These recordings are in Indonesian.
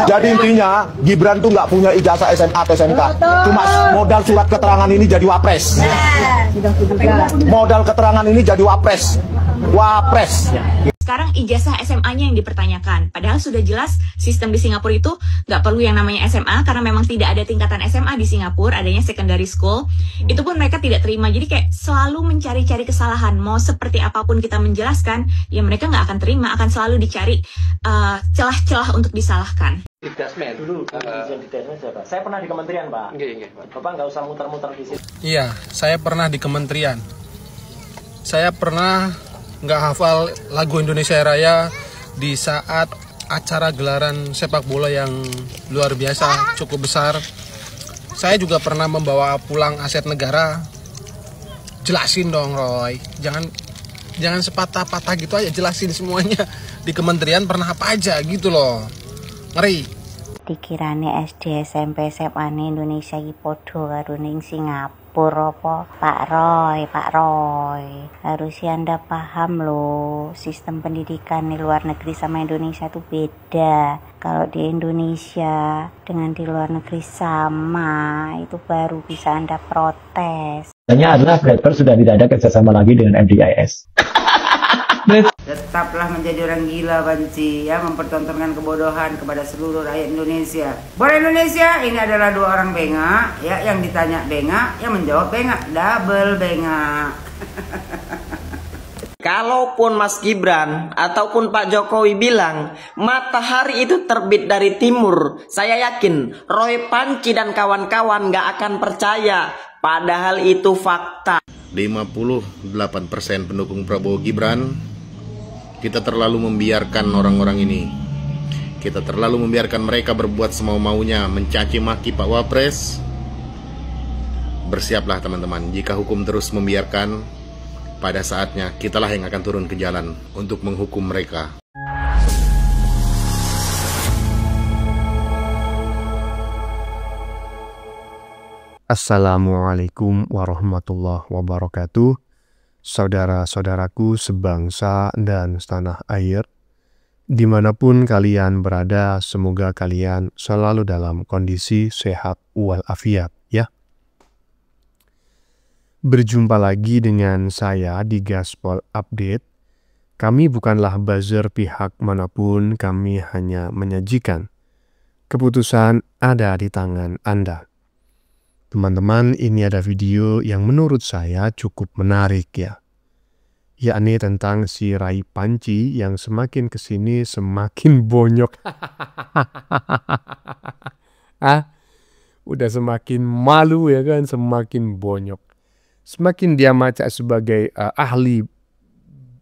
Jadi intinya Gibran tuh nggak punya ijazah SMA atau SMK, cuma modal surat keterangan ini jadi wapres. Modal keterangan ini jadi wapres. Sekarang ijazah SMA-nya yang dipertanyakan. Padahal sudah jelas sistem di Singapura itu nggak perlu yang namanya SMA karena memang tidak ada tingkatan SMA di Singapura, adanya secondary school. Itu pun mereka tidak terima. Jadi kayak selalu mencari-cari kesalahan. Mau seperti apapun kita menjelaskan, ya mereka nggak akan terima, akan selalu dicari celah-celah untuk disalahkan. Dikdasmen dulu, siapa? Saya pernah di kementerian, Pak. Bapak nggak usah muter-muter di situ. Iya, saya pernah di kementerian. Saya pernah nggak hafal lagu Indonesia Raya di saat acara gelaran sepak bola yang luar biasa, cukup besar. Saya juga pernah membawa pulang aset negara. Jelasin dong, Roy. Jangan sepatah-patah gitu aja, jelasin semuanya. Di kementerian pernah apa aja gitu loh. Ngeri. Dikirane SD, SMP, SMA Indonesia iki podo karo ning Singapura apa? Pak Roy. Harusnya Anda paham loh, sistem pendidikan di luar negeri sama Indonesia itu beda. Kalau di Indonesia dengan di luar negeri sama, itu baru bisa Anda protes. Tanya adalah BlackBerry sudah tidak ada kerjasama lagi dengan MDIS. Tetaplah menjadi orang gila, Panci, ya, mempertontonkan kebodohan kepada seluruh rakyat Indonesia. Buat Indonesia, ini adalah dua orang bengak, ya, yang ditanya bengak, yang menjawab bengak, double bengak. Kalaupun Mas Gibran ataupun Pak Jokowi bilang matahari itu terbit dari timur, saya yakin Roy Panci dan kawan-kawan gak akan percaya. Padahal itu fakta. 58% pendukung Prabowo Gibran. Kita terlalu membiarkan orang-orang ini. Kita terlalu membiarkan mereka berbuat semau-maunya, mencaci maki Pak Wapres. Bersiaplah teman-teman, jika hukum terus membiarkan, pada saatnya kitalah yang akan turun ke jalan untuk menghukum mereka. Assalamualaikum warahmatullahi wabarakatuh. Saudara-saudaraku sebangsa dan setanah air, dimanapun kalian berada, semoga kalian selalu dalam kondisi sehat walafiat, ya. Berjumpa lagi dengan saya di Gaspol Update. Kami bukanlah buzzer pihak manapun, kami hanya menyajikan keputusan ada di tangan Anda. Teman-teman, ini ada video yang menurut saya cukup menarik, ya. Yakni tentang si Rai Panci yang semakin kesini semakin bonyok. Udah semakin malu, ya kan, semakin bonyok. Semakin dia macak sebagai ahli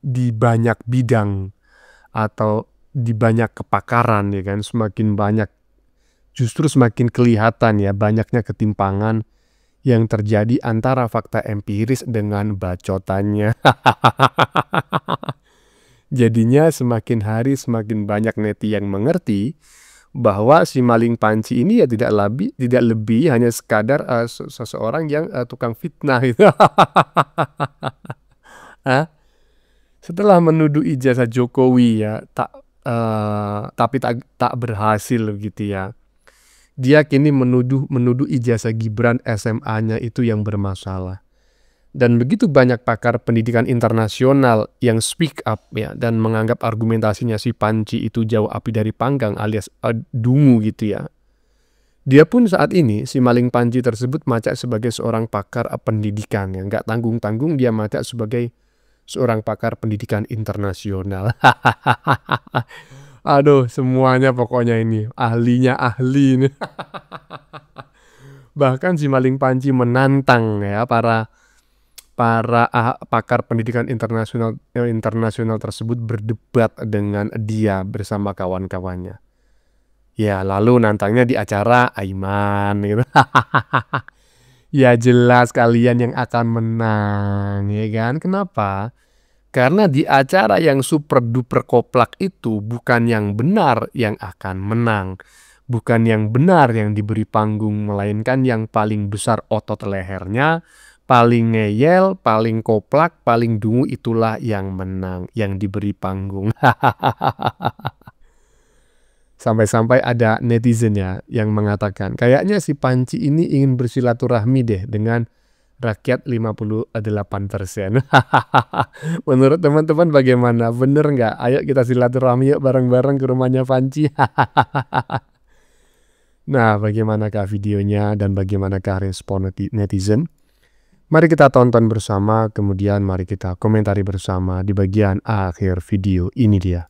di banyak bidang atau di banyak kepakaran, ya kan, semakin banyak. Justru semakin kelihatan, ya, banyaknya ketimpangan yang terjadi antara fakta empiris dengan bacotannya. Jadinya semakin hari semakin banyak neti yang mengerti bahwa si maling Panci ini ya tidak lebih hanya sekadar seseorang yang tukang fitnah itu. Setelah menuduh ijazah Jokowi, ya, tapi tak berhasil gitu, ya. Dia kini menuduh ijazah Gibran SMA-nya itu yang bermasalah. Dan begitu banyak pakar pendidikan internasional yang speak up, ya, dan menganggap argumentasinya si Panci itu jauh api dari panggang alias dungu gitu, ya. Dia pun saat ini, si maling Panci tersebut macak sebagai seorang pakar pendidikan, yang nggak tanggung-tanggung dia macak sebagai seorang pakar pendidikan internasional. Aduh, semuanya pokoknya ini ahlinya ahli ini. Bahkan si maling Panci menantang, ya, para pakar pendidikan internasional tersebut berdebat dengan dia bersama kawan-kawannya. Ya, lalu nantangnya di acara Aiman gitu. Ya jelas kalian yang akan menang, ya kan? Kenapa? Karena di acara yang super duper koplak itu bukan yang benar yang akan menang. Bukan yang benar yang diberi panggung, melainkan yang paling besar otot lehernya, paling ngeyel, paling koplak, paling dungu itulah yang menang, yang diberi panggung. Sampai-sampai ada netizen ya yang mengatakan, kayaknya si Panci ini ingin bersilaturahmi deh dengan rakyat 58%. Menurut teman-teman bagaimana? Bener nggak? Ayo kita silaturahmi yuk bareng-bareng ke rumahnya Panci. Nah, bagaimanakah videonya dan bagaimanakah respon netizen? Mari kita tonton bersama, kemudian mari kita komentari bersama di bagian akhir video. Ini dia.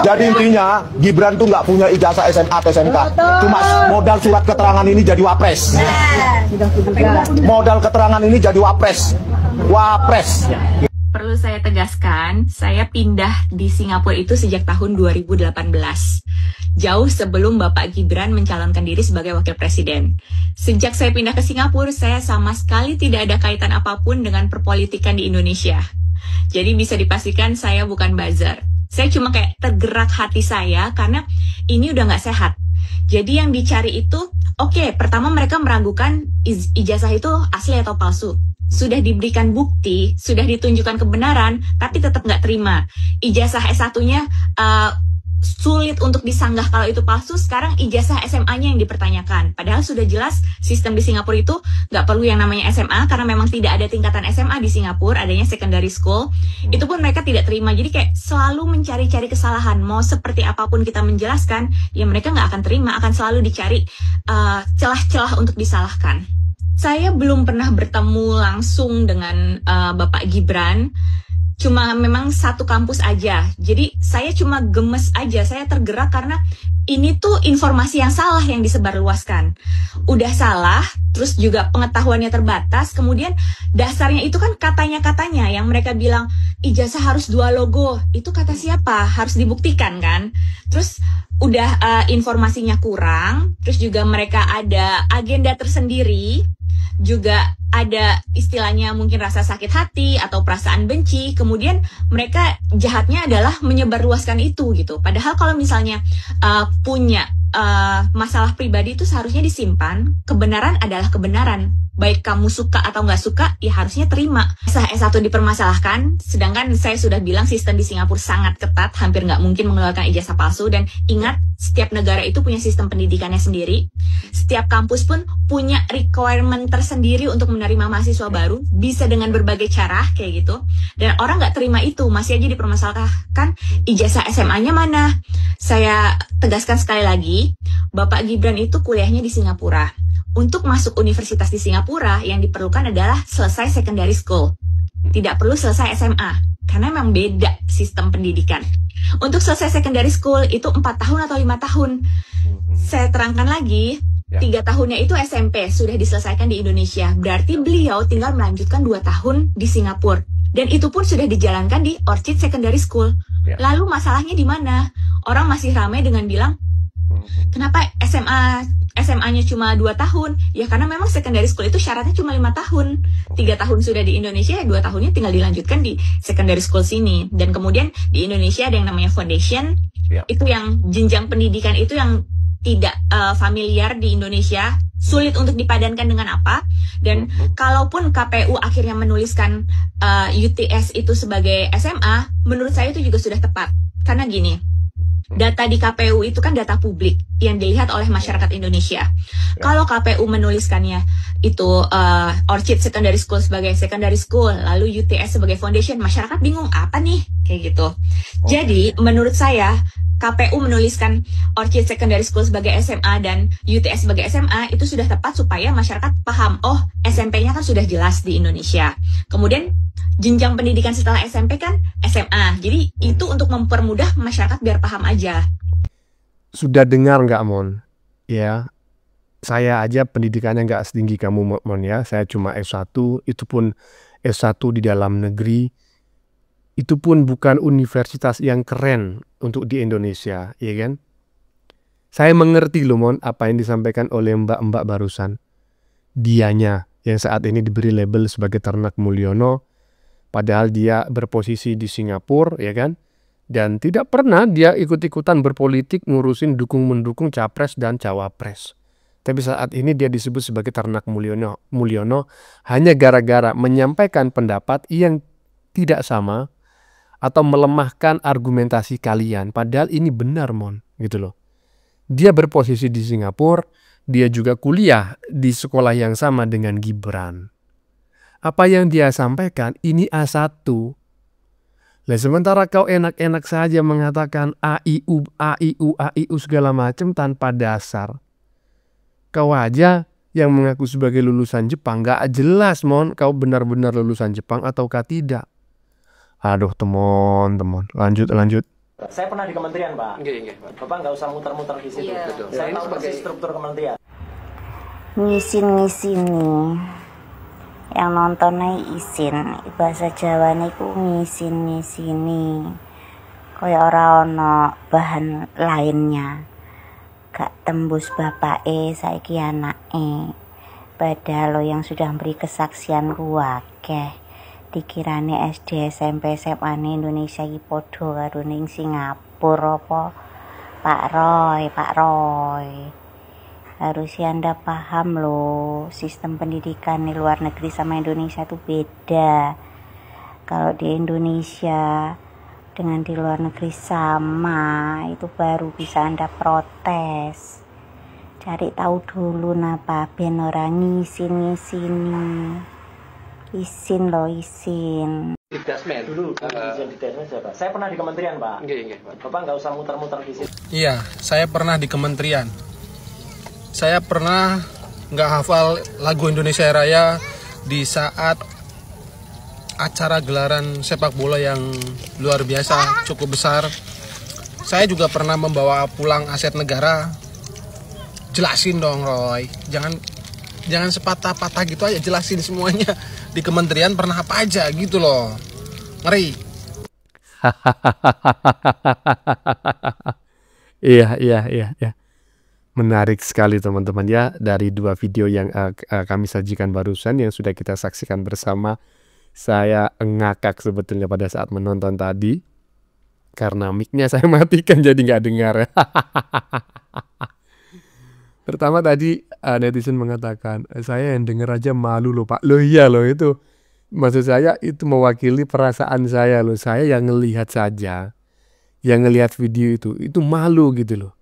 Jadi intinya Gibran tuh nggak punya ijazah SMA atau SMK, cuma modal surat keterangan ini jadi wapres. Modal keterangan ini jadi wapres. Perlu saya tegaskan, saya pindah di Singapura itu sejak tahun 2018. Jauh sebelum Bapak Gibran mencalonkan diri sebagai wakil presiden. Sejak saya pindah ke Singapura, saya sama sekali tidak ada kaitan apapun dengan perpolitikan di Indonesia. Jadi bisa dipastikan saya bukan buzzer. Saya cuma kayak tergerak hati saya karena ini udah nggak sehat. Jadi yang dicari itu, oke, pertama mereka meragukan ijazah itu asli atau palsu. Sudah diberikan bukti, sudah ditunjukkan kebenaran, tapi tetap nggak terima. Ijazah S1-nya sulit untuk disanggah kalau itu palsu. Sekarang ijazah SMA-nya yang dipertanyakan. Padahal sudah jelas sistem di Singapura itu nggak perlu yang namanya SMA karena memang tidak ada tingkatan SMA di Singapura, adanya secondary school. Itu pun mereka tidak terima. Jadi kayak selalu mencari-cari kesalahan. Mau seperti apapun kita menjelaskan, ya mereka nggak akan terima. Akan selalu dicari celah-celah untuk disalahkan. Saya belum pernah bertemu langsung dengan Bapak Gibran. Cuma memang satu kampus aja. Jadi saya cuma gemes aja, saya tergerak karena ini tuh informasi yang salah yang disebarluaskan. Udah salah, terus juga pengetahuannya terbatas, kemudian dasarnya itu kan katanya yang mereka bilang ijazah harus 2 logo. Itu kata siapa? Harus dibuktikan kan? Terus udah informasinya kurang, terus juga mereka ada agenda tersendiri, juga ada istilahnya mungkin rasa sakit hati atau perasaan benci, kemudian mereka jahatnya adalah menyebarluaskan itu gitu. Padahal kalau misalnya punya masalah pribadi itu seharusnya disimpan, kebenaran adalah kebenaran. Baik kamu suka atau nggak suka, ya harusnya terima. S1 dipermasalahkan, sedangkan saya sudah bilang sistem di Singapura sangat ketat, hampir nggak mungkin mengeluarkan ijazah palsu. Dan ingat, setiap negara itu punya sistem pendidikannya sendiri. Setiap kampus pun punya requirement tersendiri untuk menerima mahasiswa baru, bisa dengan berbagai cara kayak gitu. Dan orang nggak terima itu, masih aja dipermasalahkan ijazah SMA-nya mana. Saya tegaskan sekali lagi, Bapak Gibran itu kuliahnya di Singapura. Untuk masuk universitas di Singapura, yang diperlukan adalah selesai secondary school. Tidak perlu selesai SMA, karena memang beda sistem pendidikan. Untuk selesai secondary school itu 4 tahun atau 5 tahun. Saya terangkan lagi, 3 tahunnya itu SMP, sudah diselesaikan di Indonesia. Berarti beliau tinggal melanjutkan 2 tahun di Singapura. Dan itu pun sudah dijalankan di Orchid Secondary School. Lalu masalahnya di mana? Orang masih ramai dengan bilang, kenapa SMA-nya cuma 2 tahun? Ya karena memang secondary school itu syaratnya cuma 5 tahun. 3 tahun sudah di Indonesia, 2 tahunnya tinggal dilanjutkan di secondary school sini. Dan kemudian di Indonesia ada yang namanya foundation. Itu yang jenjang pendidikan itu yang tidak familiar di Indonesia. Sulit untuk dipadankan dengan apa. Dan kalaupun KPU akhirnya menuliskan UTS itu sebagai SMA, menurut saya itu juga sudah tepat. Karena gini, data di KPU itu kan data publik yang dilihat oleh masyarakat Indonesia. Kalau KPU menuliskannya itu Orchid Secondary School sebagai secondary school, lalu UTS sebagai foundation, masyarakat bingung apa nih kayak gitu. Jadi menurut saya KPU menuliskan Orchid Secondary School sebagai SMA dan UTS sebagai SMA itu sudah tepat supaya masyarakat paham, oh SMP-nya kan sudah jelas di Indonesia. Kemudian jenjang pendidikan setelah SMP kan SMA. Jadi itu untuk mempermudah masyarakat biar paham aja. Sudah dengar nggak, Mon? Ya, saya aja pendidikannya nggak setinggi kamu, Mon ya. Saya cuma S1, itu pun S1 di dalam negeri. Itu pun bukan universitas yang keren untuk di Indonesia, ya kan? Saya mengerti loh, Mon, apa yang disampaikan oleh Mbak-mbak barusan. Dianya yang saat ini diberi label sebagai ternak Mulyono, padahal dia berposisi di Singapura, ya kan? Dan tidak pernah dia ikut-ikutan berpolitik ngurusin dukung-mendukung capres dan cawapres. Tapi saat ini dia disebut sebagai ternak Mulyono hanya gara-gara menyampaikan pendapat yang tidak sama atau melemahkan argumentasi kalian. Padahal ini benar, Mon. gitu loh. Dia berposisi di Singapura, dia juga kuliah di sekolah yang sama dengan Gibran. Apa yang dia sampaikan ini A1. Lah sementara kau enak-enak saja mengatakan AIU segala macam tanpa dasar. Kau aja yang mengaku sebagai lulusan Jepang, gak jelas mon kau benar-benar lulusan Jepang ataukah tidak. Aduh teman-teman, lanjut. Saya pernah di kementerian, Pak. Bapak nggak usah muter-muter di situ. Saya tahu persis struktur kementerian. Ngisin nih. Yang nontonnya isin, bahasa Jawa niku ngisin-ngisini. Kaya ora ono bahan lainnya. Gak tembus bapake saiki anake. Padahal lo yang sudah beri kesaksian ruwakeh. Dikirane SD SMP SMA Indonesia iki padha karo ning Singapura apa? Pak Roy. Harusnya Anda paham loh, sistem pendidikan di luar negeri sama Indonesia itu beda. Kalau di Indonesia dengan di luar negeri sama, itu baru bisa Anda protes. Cari tahu dulu napa ben orang ngisin-ngisini. Isin loh, isin. Dikdasmen dulu, izin dikdasmen siapa? Saya pernah di kementerian, Pak. Bapak nggak usah muter-muter di situ. Iya, saya pernah di kementerian. Saya pernah nggak hafal lagu Indonesia Raya di saat acara gelaran sepak bola yang luar biasa, cukup besar. Saya juga pernah membawa pulang aset negara. Jelasin dong Roy, jangan sepatah-patah gitu aja, jelasin semuanya. Di kementerian pernah apa aja gitu loh. Ngeri. Iya. Menarik sekali teman-teman ya, dari dua video yang kami sajikan barusan yang sudah kita saksikan bersama. Saya ngakak sebetulnya pada saat menonton tadi karena mic-nya saya matikan jadi nggak dengar. Pertama tadi netizen mengatakan, saya yang denger aja malu loh Pak. Loh iya loh, itu maksud saya itu mewakili perasaan saya loh. Saya yang ngelihat saja, yang ngelihat video itu malu gitu loh.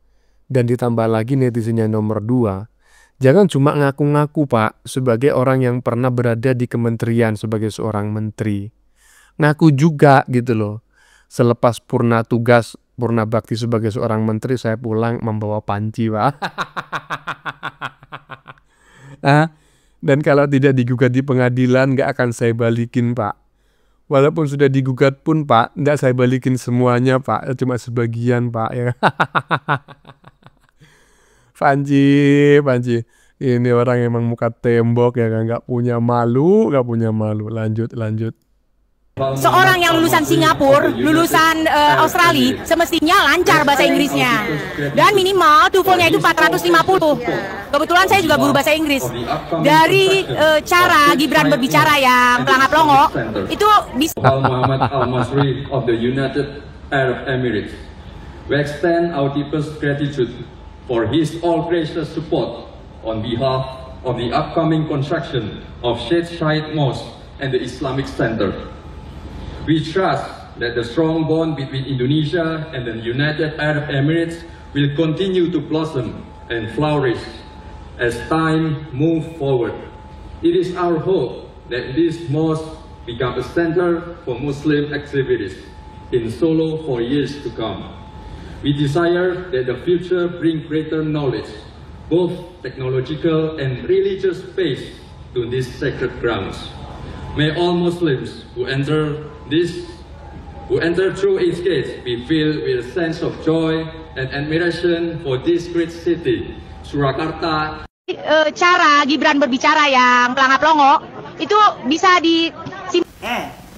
Dan ditambah lagi netizen yang nomor 2, jangan cuma ngaku-ngaku Pak sebagai orang yang pernah berada di kementerian sebagai seorang menteri. Ngaku juga gitu loh. Selepas purna bakti sebagai seorang menteri, saya pulang membawa panci Pak. Dan kalau tidak digugat di pengadilan gak akan saya balikin Pak. Walaupun sudah digugat pun Pak, gak saya balikin semuanya Pak, cuma sebagian Pak ya. Panci, ini orang emang muka tembok ya kan, nggak punya malu. Lanjut. Seorang yang lulusan Singapura, lulusan Australia, semestinya lancar bahasa Inggrisnya. Dan minimal TOEFL-nya itu 450. Kebetulan saya juga guru bahasa Inggris. Dari cara Gibran berbicara yang pelangap-pelongo, itu bisa. Muhammad Al-Masri of the United Arab Emirates. We extend our deepest gratitude for his all-gracious support on behalf of the upcoming construction of Sheikh Zayed Mosque and the Islamic Center. We trust that the strong bond between Indonesia and the United Arab Emirates will continue to blossom and flourish as time moves forward. It is our hope that this mosque become a center for Muslim activities in Solo for years to come. We desire that the future bring greater knowledge, both technological and religious faith, to these sacred grounds. May all Muslims who enter through its gates be filled with a sense of joy and admiration for this great city, Surakarta. Cara Gibran berbicara yang pelangap-pelongo itu bisa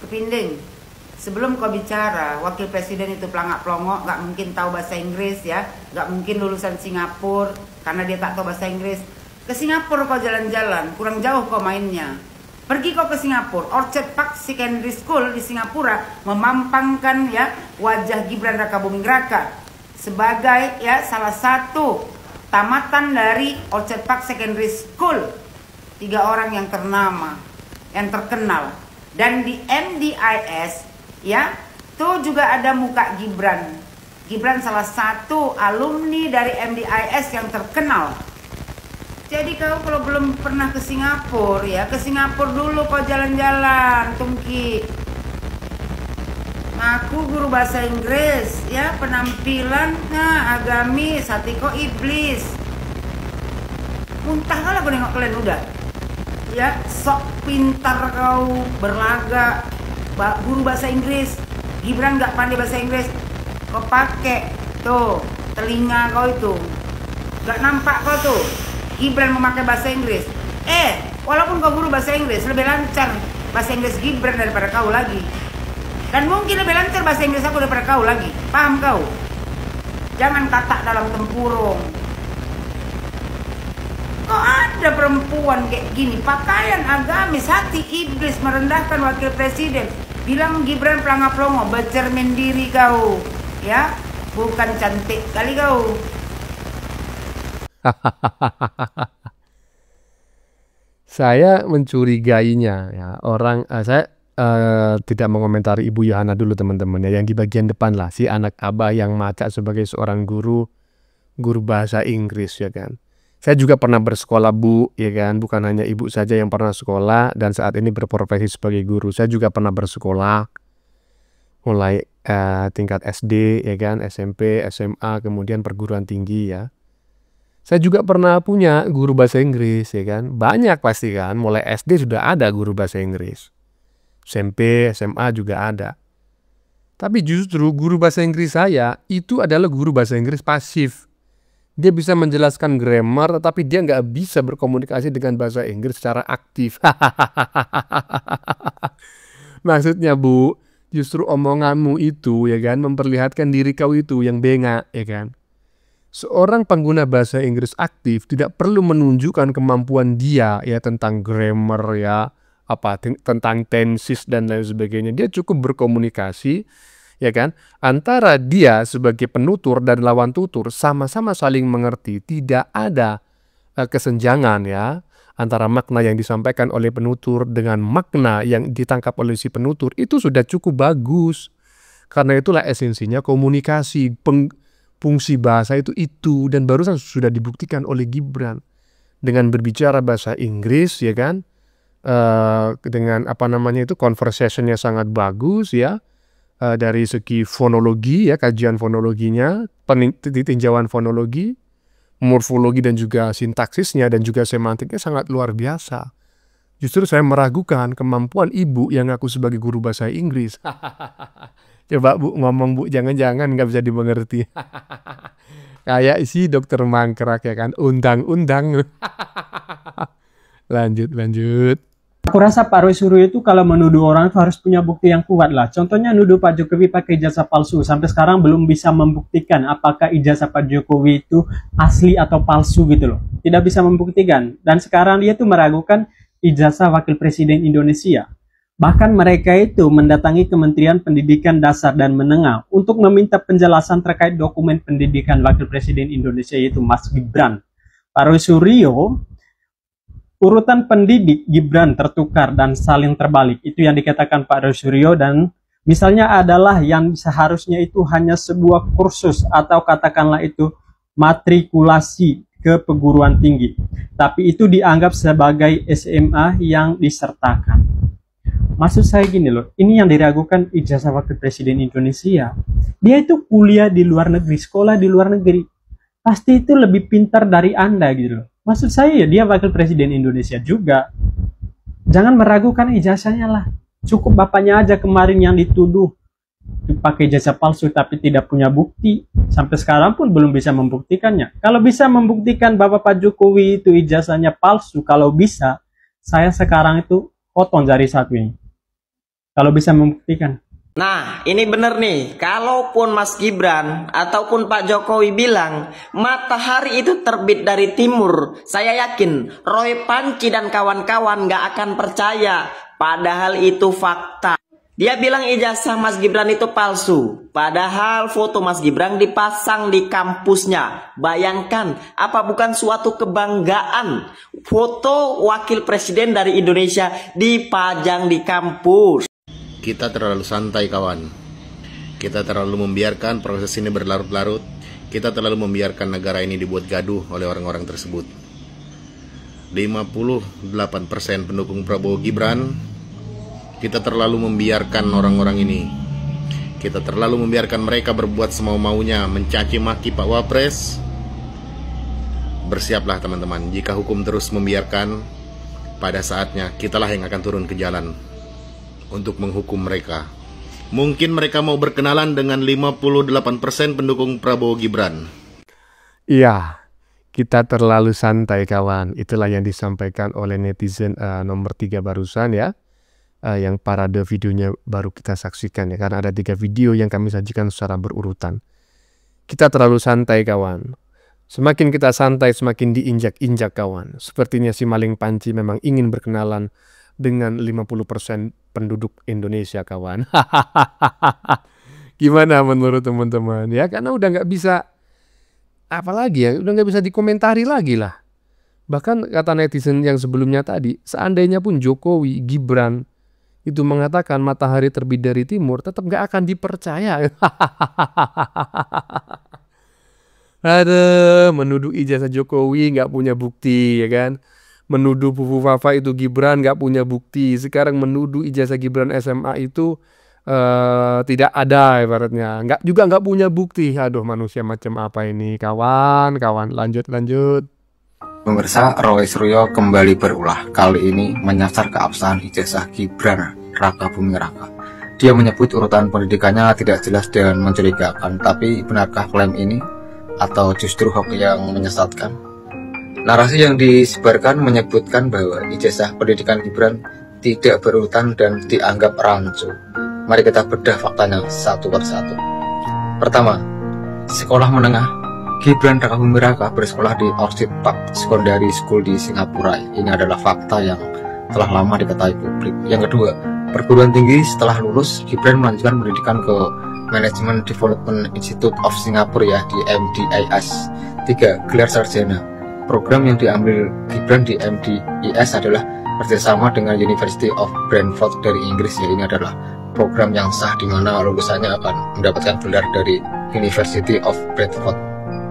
kepinding. Sebelum kau bicara, wakil presiden itu pelangak-pelongo, gak mungkin tahu bahasa Inggris ya, gak mungkin lulusan Singapura karena dia tak tahu bahasa Inggris. Ke Singapura kau jalan-jalan, kurang jauh kau mainnya. Pergi kau ke Singapura, Orchard Park Secondary School di Singapura memampangkan ya wajah Gibran Rakabuming Raka sebagai ya salah satu tamatan dari Orchard Park Secondary School. 3 orang yang ternama, yang terkenal. Dan di MDIS ya, tuh juga ada muka Gibran Gibran salah satu alumni dari MDIS yang terkenal. Jadi kau kalau belum pernah ke Singapura ya, ke Singapura dulu kau jalan-jalan, Tungki. Aku guru bahasa Inggris ya, penampilannya agamis, hati kau iblis. Muntah kali aku nengok kalian udah. Ya, sok pintar kau berlaga, guru bahasa Inggris. Gibran nggak pandai bahasa Inggris, kau pakai tuh telinga kau itu, nggak nampak kau tuh. Gibran memakai bahasa Inggris. Walaupun kau guru bahasa Inggris, lebih lancar bahasa Inggris Gibran daripada kau lagi. Dan mungkin lebih lancar bahasa Inggris aku daripada kau lagi. Paham kau? Jangan katak dalam tempurung. Kok ada perempuan kayak gini, pakaian agamis, hati iblis, merendahkan wakil presiden. Bilang Gibran pelangap-pelongo, bercermin diri kau. Ya, bukan cantik kali kau. Saya mencurigainya ya orang saya tidak mengomentari Ibu Yohana dulu teman-teman ya, yang di bagian depan lah, si anak abah yang maca sebagai seorang guru bahasa Inggris ya kan. Saya juga pernah bersekolah Bu ya kan, bukan hanya Ibu saja yang pernah sekolah dan saat ini berprofesi sebagai guru. Saya juga pernah bersekolah mulai tingkat SD ya kan, SMP, SMA, kemudian perguruan tinggi ya. Saya juga pernah punya guru bahasa Inggris ya kan. Banyak pasti kan, mulai SD sudah ada guru bahasa Inggris. SMP, SMA juga ada. Tapi justru guru bahasa Inggris saya itu adalah guru bahasa Inggris pasif. Dia bisa menjelaskan grammar tetapi dia nggak bisa berkomunikasi dengan bahasa Inggris secara aktif. Maksudnya Bu, justru omonganmu itu ya kan memperlihatkan diri kau itu yang bengak ya kan. Seorang pengguna bahasa Inggris aktif tidak perlu menunjukkan kemampuan dia ya tentang grammar ya, tentang tenses dan lain sebagainya. Dia cukup berkomunikasi ya kan, antara dia sebagai penutur dan lawan tutur sama-sama saling mengerti. Tidak ada kesenjangan ya antara makna yang disampaikan oleh penutur dengan makna yang ditangkap oleh si penutur. Itu sudah cukup bagus. Karena itulah esensinya komunikasi, fungsi bahasa itu dan barusan sudah dibuktikan oleh Gibran dengan berbicara bahasa Inggris ya kan, dengan conversationnya sangat bagus ya, dari segi fonologi ya, kajian fonologinya, tinjauan fonologi, morfologi dan juga sintaksisnya dan juga semantiknya sangat luar biasa. Justru saya meragukan kemampuan Ibu yang aku sebagai guru bahasa Inggris. Coba Bu ngomong Bu, jangan-jangan nggak bisa dimengerti. Kayak si dokter mangkrak ya kan, undang-undang. Lanjut. Aku rasa Pak Roy Suryo itu kalau menuduh orang itu harus punya bukti yang kuat lah. Contohnya nuduh Pak Jokowi pakai ijazah palsu. Sampai sekarang belum bisa membuktikan apakah ijazah Pak Jokowi itu asli atau palsu gitu loh. Tidak bisa membuktikan. Dan sekarang dia tuh meragukan ijazah Wakil Presiden Indonesia. Bahkan mereka itu mendatangi Kementerian Pendidikan Dasar dan Menengah untuk meminta penjelasan terkait dokumen pendidikan Wakil Presiden Indonesia yaitu Mas Gibran. Pak Roy Suryo, urutan pendidik Gibran tertukar dan saling terbalik. Itu yang dikatakan Pak Roy Suryo, dan misalnya adalah yang seharusnya itu hanya sebuah kursus atau katakanlah itu matrikulasi ke perguruan tinggi. Tapi itu dianggap sebagai SMA yang disertakan. Maksud saya gini loh, ini yang diragukan ijazah Wakil Presiden Indonesia. Dia itu kuliah di luar negeri, sekolah di luar negeri. Pasti itu lebih pintar dari Anda gitu loh. Maksud saya ya dia Wakil Presiden Indonesia juga. Jangan meragukan ijazahnya lah. Cukup bapaknya aja kemarin yang dituduh dipakai ijazah palsu tapi tidak punya bukti. Sampai sekarang pun belum bisa membuktikannya. Kalau bisa membuktikan Bapak Pak Jokowi itu ijazahnya palsu, kalau bisa, saya sekarang itu potong jari satu ini. Kalau bisa membuktikan. Nah, ini bener nih, kalaupun Mas Gibran ataupun Pak Jokowi bilang matahari itu terbit dari timur, saya yakin Roy Panci dan kawan-kawan gak akan percaya, padahal itu fakta. Dia bilang ijazah Mas Gibran itu palsu, padahal foto Mas Gibran dipasang di kampusnya. Bayangkan, apa bukan suatu kebanggaan foto wakil presiden dari Indonesia dipajang di kampus? Kita terlalu santai kawan. Kita terlalu membiarkan proses ini berlarut-larut. Kita terlalu membiarkan negara ini dibuat gaduh oleh orang-orang tersebut. 58% pendukung Prabowo Gibran. Kita terlalu membiarkan orang-orang ini. Kita terlalu membiarkan mereka berbuat semau-maunya, mencaci maki Pak Wapres. Bersiaplah teman-teman, jika hukum terus membiarkan, pada saatnya kitalah yang akan turun ke jalan untuk menghukum mereka. Mungkin mereka mau berkenalan dengan 58% pendukung Prabowo Gibran. Iya, kita terlalu santai kawan. Itulah yang disampaikan oleh netizen nomor 3 barusan ya. Yang parade videonya baru kita saksikan ya. Karena ada 3 video yang kami sajikan secara berurutan. Kita terlalu santai kawan. Semakin kita santai, semakin diinjak-injak kawan. Sepertinya si maling panci memang ingin berkenalan dengan 50% penduduk Indonesia kawan. Gimana menurut teman-teman ya? Karena udah nggak bisa, apalagi ya, udah nggak bisa dikomentari lagi lah. Bahkan kata netizen yang sebelumnya tadi, seandainya pun Jokowi, Gibran itu mengatakan matahari terbit dari timur, tetap nggak akan dipercaya. Ada menuduh ijazah Jokowi nggak punya bukti ya kan. Menuduh Fufu Fafa itu Gibran nggak punya bukti. Sekarang menuduh ijazah Gibran SMA itu tidak ada ibaratnya. Nggak punya bukti. Aduh, manusia macam apa ini kawan. Lanjut. Pemirsa, Roy Suryo kembali berulah. Kali ini menyasar keabsahan ijazah Gibran Raka Buming Raka. Dia menyebut urutan pendidikannya tidak jelas dan mencurigakan. Tapi benarkah klaim ini? Atau justru hoax yang menyesatkan? Narasi yang disebarkan menyebutkan bahwa ijazah pendidikan Gibran tidak berurutan dan dianggap rancu. Mari kita bedah faktanya satu persatu. Pertama, sekolah menengah Gibran Raka Buming Raka bersekolah di Orchid Park Secondary School di Singapura. Ini adalah fakta yang telah lama diketahui publik. Yang kedua, perguruan tinggi setelah lulus Gibran melanjutkan pendidikan ke Management Development Institute of Singapore ya, di MDIS. 3. Gelar sarjana. Program yang diambil Gibran di MDIS adalah kerjasama dengan University of Brentford dari Inggris ya. Ini adalah program yang sah di mana lulusannya akan mendapatkan gelar dari University of Brentford.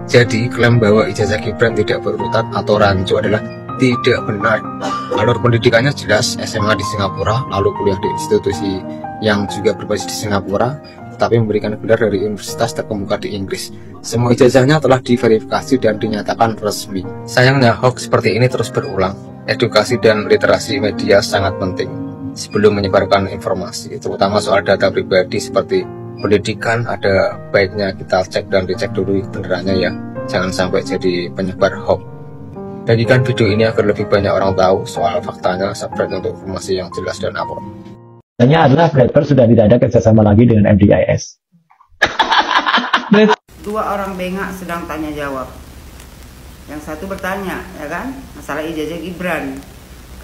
Jadi klaim bahwa ijazah Gibran tidak berurutan atau rancu adalah tidak benar. Alur pendidikannya jelas, SMA di Singapura, lalu kuliah di institusi yang juga berbasis di Singapura, tapi memberikan gelar dari universitas terkemuka di Inggris. Semua ijazahnya telah diverifikasi dan dinyatakan resmi. Sayangnya hoax seperti ini terus berulang. Edukasi dan literasi media sangat penting sebelum menyebarkan informasi, terutama soal data pribadi seperti pendidikan. Ada baiknya kita cek dan dicek dulu benerannya ya. Jangan sampai jadi penyebar hoax. Bagikan video ini agar lebih banyak orang tahu soal faktanya. Subscribe untuk informasi yang jelas dan akurat. Tanya adalah Bradford sudah tidak ada kerjasama lagi dengan MDIS. 2 orang bengak sedang tanya jawab. Yang satu bertanya, ya kan, masalah ijazah Gibran.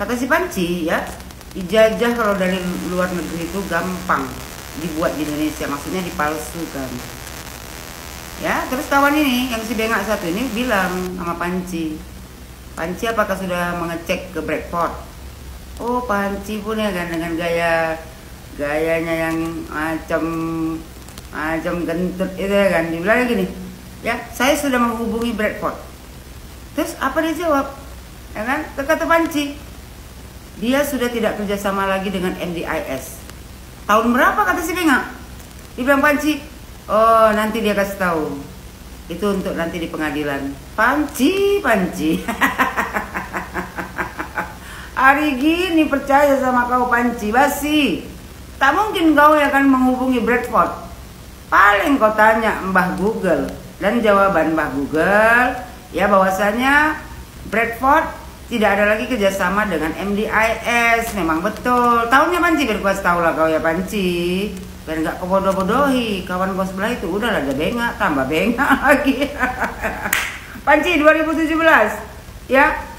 Kata si Panci, ya, ijazah kalau dari luar negeri itu gampang dibuat di Indonesia, maksudnya dipalsukan. Ya, terus kawan ini, yang si bengak satu ini bilang sama Panci, apakah sudah mengecek ke Bradford? Oh, Panci pun ya kan dengan gayanya yang macam gentut itu ya kan, dibilang gini, ya saya sudah menghubungi Bradford. Terus apa dia jawab? Ya kan, kata Panci, dia sudah tidak kerjasama lagi dengan MDIS. Tahun berapa kata si bengak? Dibilang Panci, oh nanti dia kasih tahu. Itu untuk nanti di pengadilan. Panci. Hari gini percaya sama kau Panci, basi. Tak mungkin kau yang akan menghubungi Bradford. Paling kau tanya Mbah Google. Dan jawaban Mbah Google, ya bahwasanya Bradford tidak ada lagi kerjasama dengan MDIS. Memang betul. Tahunnya Panci, biar gua tahu lah kau ya Panci. Biar nggak kebodoh-bodohi. Kawan gua sebelah itu udah ada bengak, tambah bengak lagi. Panci 2017, ya.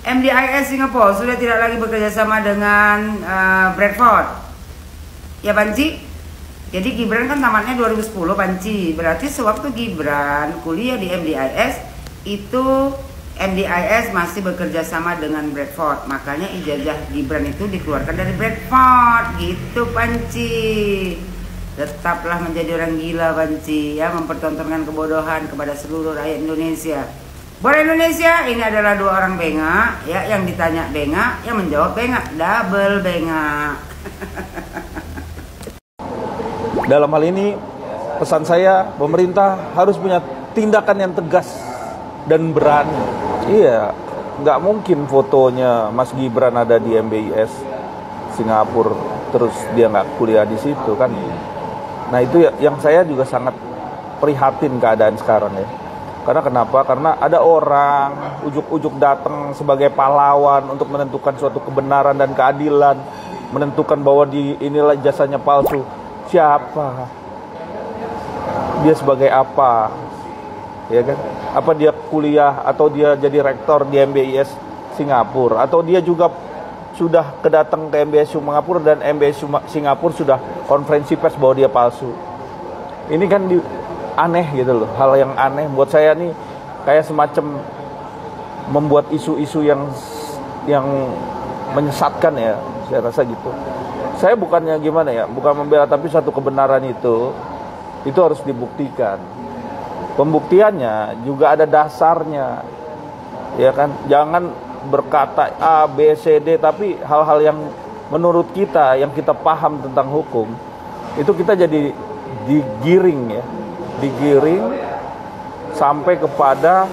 MDIS Singapura sudah tidak lagi bekerja sama dengan Bradford. Ya Panci. Jadi Gibran kan tamatnya 2010 Panci. Berarti sewaktu Gibran kuliah di MDIS itu MDIS masih bekerja sama dengan Bradford. Makanya ijazah Gibran itu dikeluarkan dari Bradford gitu Panci. Tetaplah menjadi orang gila Banci ya, mempertontonkan kebodohan kepada seluruh rakyat Indonesia. Bor Indonesia, ini adalah dua orang bengak ya, yang ditanya bengak, yang menjawab bengak, double bengak. Dalam hal ini pesan saya, pemerintah harus punya tindakan yang tegas dan berani. Iya, nggak mungkin fotonya Mas Gibran ada di MBIS Singapura terus dia nggak kuliah di situ kan. Nah itu yang saya juga sangat prihatin keadaan sekarang ya. Karena kenapa? Karena ada orang ujuk-ujuk datang sebagai pahlawan untuk menentukan suatu kebenaran dan keadilan, menentukan bahwa inilah jasanya palsu. Siapa? Dia sebagai apa? Ya kan? Apa dia kuliah atau dia jadi rektor di MBIS Singapura atau dia juga sudah kedatang ke MBS Singapura dan MBS Singapura sudah konferensi pers bahwa dia palsu. Ini kan aneh gitu loh, hal yang aneh buat saya nih, kayak semacam membuat isu-isu yang menyesatkan ya, saya rasa gitu. Saya bukannya gimana ya, bukan membela, tapi satu kebenaran itu harus dibuktikan. Pembuktiannya juga ada dasarnya, ya kan? Jangan berkata A, B, C, D, tapi hal-hal yang menurut kita, yang kita paham tentang hukum, itu kita jadi digiring ya, digiring sampai kepada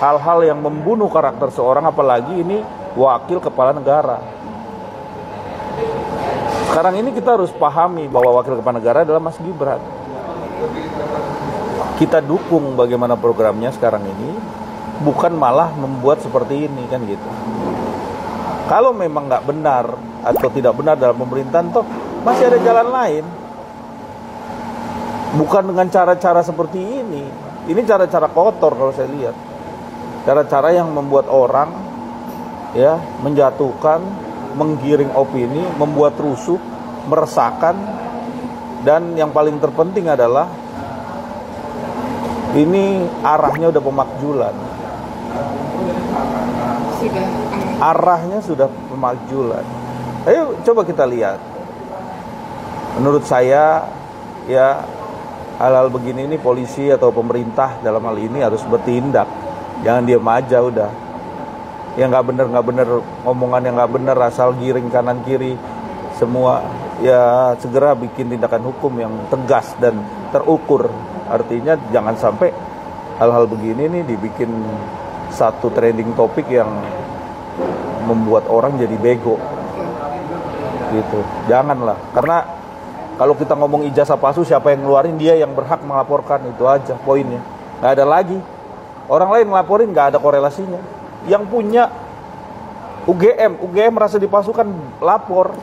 hal-hal yang membunuh karakter seorang, apalagi ini wakil kepala negara. Sekarang ini kita harus pahami bahwa wakil kepala negara adalah Mas Gibran. Kita dukung bagaimana programnya sekarang ini, bukan malah membuat seperti ini kan gitu. Kalau memang nggak benar atau tidak benar dalam pemerintahan, toh masih ada jalan lain. Bukan dengan cara-cara seperti ini. Ini cara-cara kotor kalau saya lihat. Cara-cara yang membuat orang ya menjatuhkan, menggiring opini, membuat rusuh, meresahkan, dan yang paling terpenting adalah ini arahnya udah pemakjulan. Arahnya sudah pemakjulan. Ayo coba kita lihat. Menurut saya ya hal-hal begini ini polisi atau pemerintah dalam hal ini harus bertindak. Jangan diam aja udah. Yang nggak bener, omongan yang nggak bener, asal giring kanan kiri, semua ya segera bikin tindakan hukum yang tegas dan terukur. Artinya jangan sampai hal-hal begini nih dibikin satu trending topik yang membuat orang jadi bego gitu. Janganlah, karena kalau kita ngomong ijazah palsu, siapa yang ngeluarin, dia yang berhak melaporkan, itu aja poinnya. Nggak ada lagi orang lain ngelaporin, nggak ada korelasinya. Yang punya UGM merasa dipalsukan, lapor.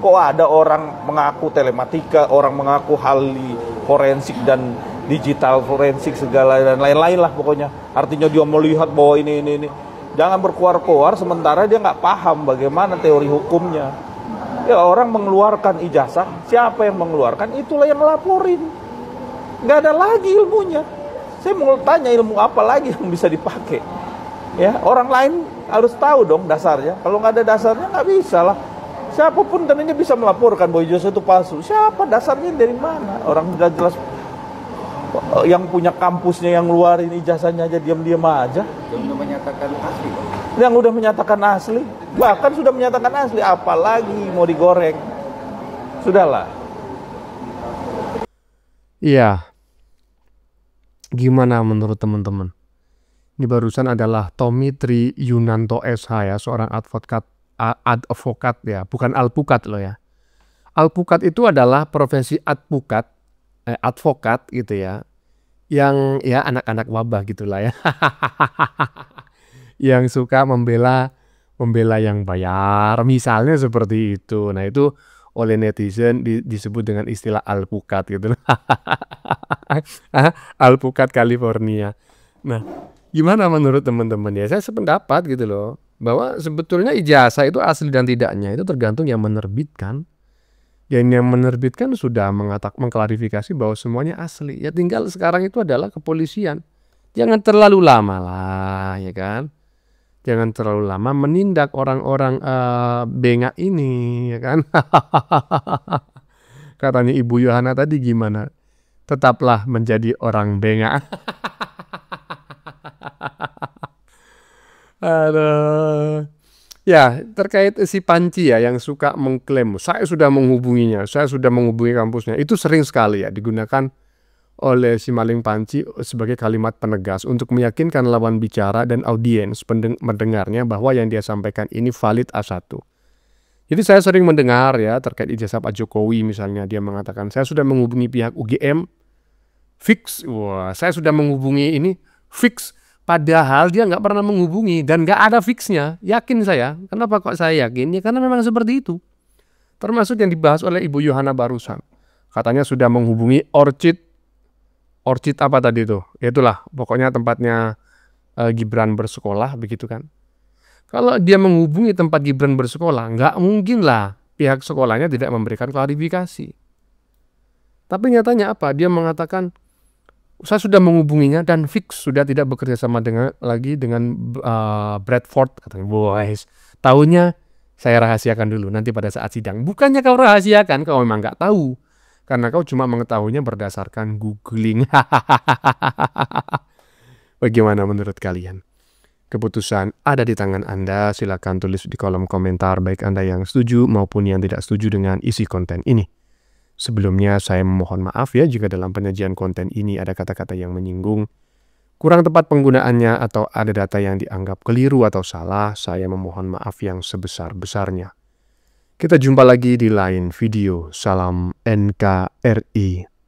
Kok ada orang mengaku telematika, orang mengaku ahli forensik dan digital forensik segala dan lain-lain lah pokoknya. Artinya dia melihat bahwa ini. Jangan berkuar-kuar sementara dia nggak paham bagaimana teori hukumnya. Ya orang mengeluarkan ijazah, siapa yang mengeluarkan, itulah yang ngelaporin. Nggak ada lagi ilmunya. Saya mau tanya ilmu apa lagi yang bisa dipakai. Ya orang lain harus tahu dong dasarnya. Kalau nggak ada dasarnya nggak bisa lah. Siapapun tadinya bisa melaporkan bahwa ijazah itu palsu. Siapa dasarnya dari mana? Orang sudah jelas yang punya kampusnya yang ngeluarin ijazahnya aja diam-diam aja. Yang udah menyatakan asli. Yang udah menyatakan asli, bahkan sudah menyatakan asli, apalagi mau digoreng. Sudahlah. Iya. Gimana menurut teman-teman? Ini barusan adalah Tommy Tri Yunanto SH ya, seorang advokat ya, bukan alpukat loh ya. Alpukat itu adalah profesi advokat gitu ya, yang ya anak-anak wabah gitulah ya, yang suka membela yang bayar, misalnya seperti itu. Nah itu oleh netizen disebut dengan istilah alpukat gitu, alpukat California. Nah gimana menurut teman-teman ya? Saya sependapat gitu loh, bahwa sebetulnya ijazah itu asli dan tidaknya itu tergantung yang menerbitkan. Dan yang menerbitkan sudah mengklarifikasi bahwa semuanya asli. Ya tinggal sekarang itu adalah kepolisian. Jangan terlalu lama lah, ya kan? Jangan terlalu lama menindak orang-orang bengak ini, ya kan? Katanya Ibu Yohana tadi gimana? Tetaplah menjadi orang bengak. Aduh. Ya, terkait si Panci ya yang suka mengklaim, saya sudah menghubunginya, saya sudah menghubungi kampusnya. Itu sering sekali ya digunakan oleh si maling Panci sebagai kalimat penegas untuk meyakinkan lawan bicara dan audiens mendengarnya bahwa yang dia sampaikan ini valid A1. Jadi saya sering mendengar ya terkait ijazah Pak Jokowi misalnya, dia mengatakan saya sudah menghubungi pihak UGM, fix. Wah, saya sudah menghubungi ini, fix. Padahal dia nggak pernah menghubungi dan nggak ada fixnya. Yakin saya. Kenapa kok saya yakin? Ya karena memang seperti itu. Termasuk yang dibahas oleh Ibu Yohana barusan. Katanya sudah menghubungi Orchid apa tadi itu? Itulah pokoknya tempatnya Gibran bersekolah begitu kan. Kalau dia menghubungi tempat Gibran bersekolah, nggak mungkin lah pihak sekolahnya tidak memberikan klarifikasi. Tapi nyatanya apa? Dia mengatakan saya sudah menghubunginya dan fix sudah tidak bekerja sama lagi dengan Bradford, katanya. Boys, tahunya saya rahasiakan dulu nanti pada saat sidang. Bukannya kau rahasiakan, kau memang nggak tahu karena kau cuma mengetahuinya berdasarkan googling. Bagaimana menurut kalian? Keputusan ada di tangan Anda. Silakan tulis di kolom komentar baik Anda yang setuju maupun yang tidak setuju dengan isi konten ini. Sebelumnya saya memohon maaf ya jika dalam penyajian konten ini ada kata-kata yang menyinggung, kurang tepat penggunaannya atau ada data yang dianggap keliru atau salah. Saya memohon maaf yang sebesar-besarnya. Kita jumpa lagi di lain video. Salam NKRI.